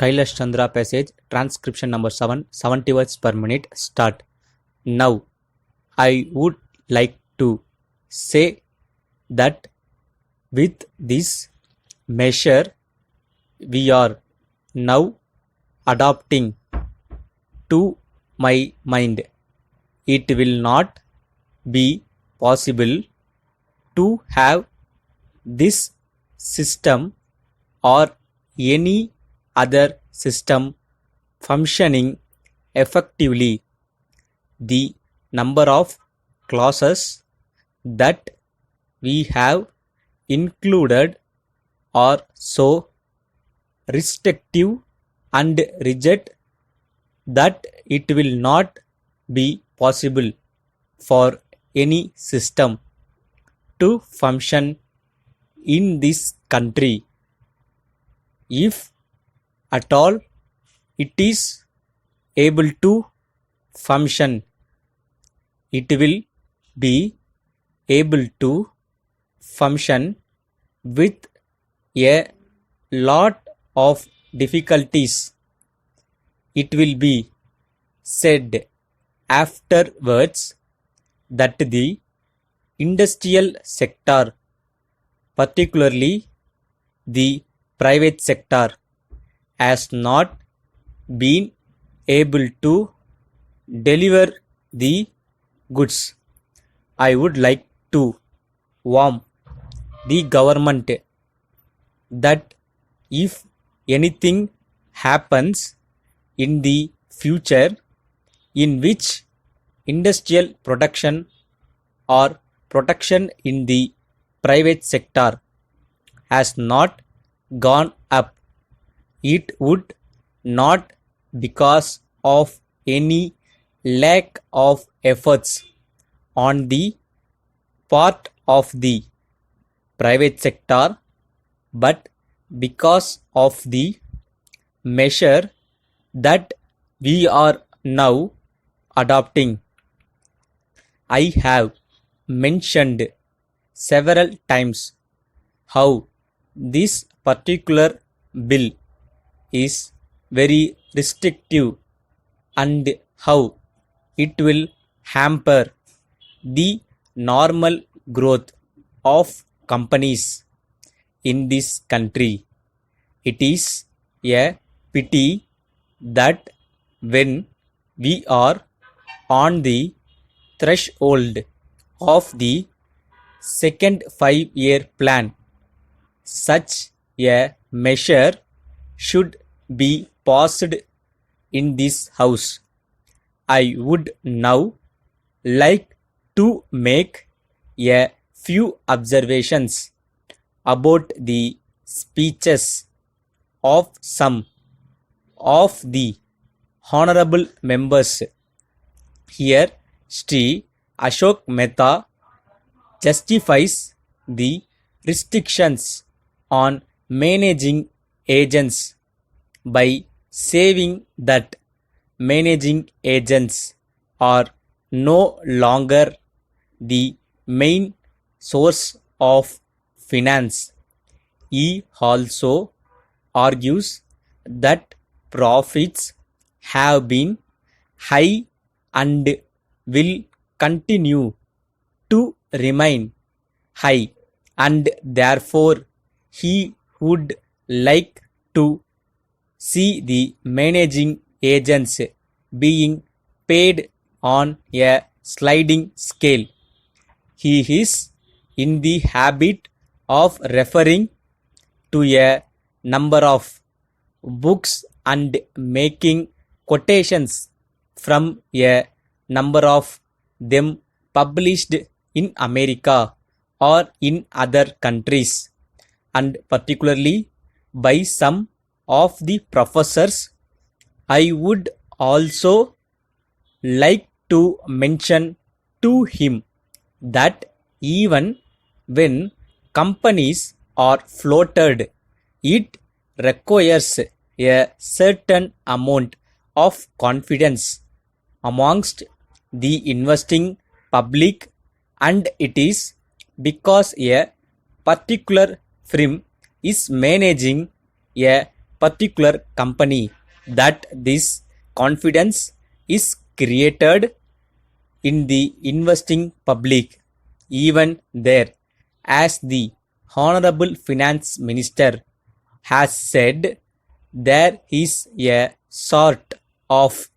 Kailash Chandra passage, transcription number 7, 70 words per minute, start. Now, I would like to say that with this measure we are now adopting, to my mind, it will not be possible to have this system or any other system functioning effectively. The number of clauses that we have included are so restrictive and rigid that it will not be possible for any system to function in this country. If at all it is able to function, it will be able to function with a lot of difficulties. It will be said afterwards that the industrial sector, particularly the private sector, has not been able to deliver the goods. I would like to warn the government that if anything happens in the future in which industrial production or production in the private sector has not gone up, it would not because of any lack of efforts on the part of the private sector, but because of the measure that we are now adopting. I have mentioned several times how this particular bill is very restrictive and how it will hamper the normal growth of companies in this country. It is a pity that when we are on the threshold of the second 5-year plan, such a measure should be passed in this house. I would now like to make a few observations about the speeches of some of the honorable members. Here, Sri Ashok Mehta justifies the restrictions on managing agents by saying that managing agents are no longer the main source of finance. He also argues that profits have been high and will continue to remain high, and therefore he would like to see the managing agents being paid on a sliding scale. He is in the habit of referring to a number of books and making quotations from a number of them published in America or in other countries, and particularly by some of the professors. I would also like to mention to him that even when companies are floated, it requires a certain amount of confidence amongst the investing public, and it is because a particular firm is managing a particular company that this confidence is created in the investing public. Even there, as the Honorable Finance Minister has said, there is a sort of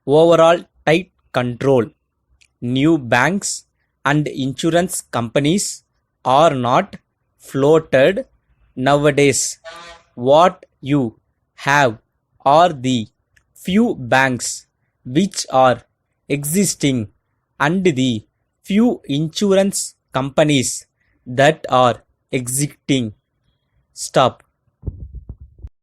overall tight control. New banks and insurance companies are not floated nowadays. What you have are the few banks which are existing and the few insurance companies that are existing. Stop.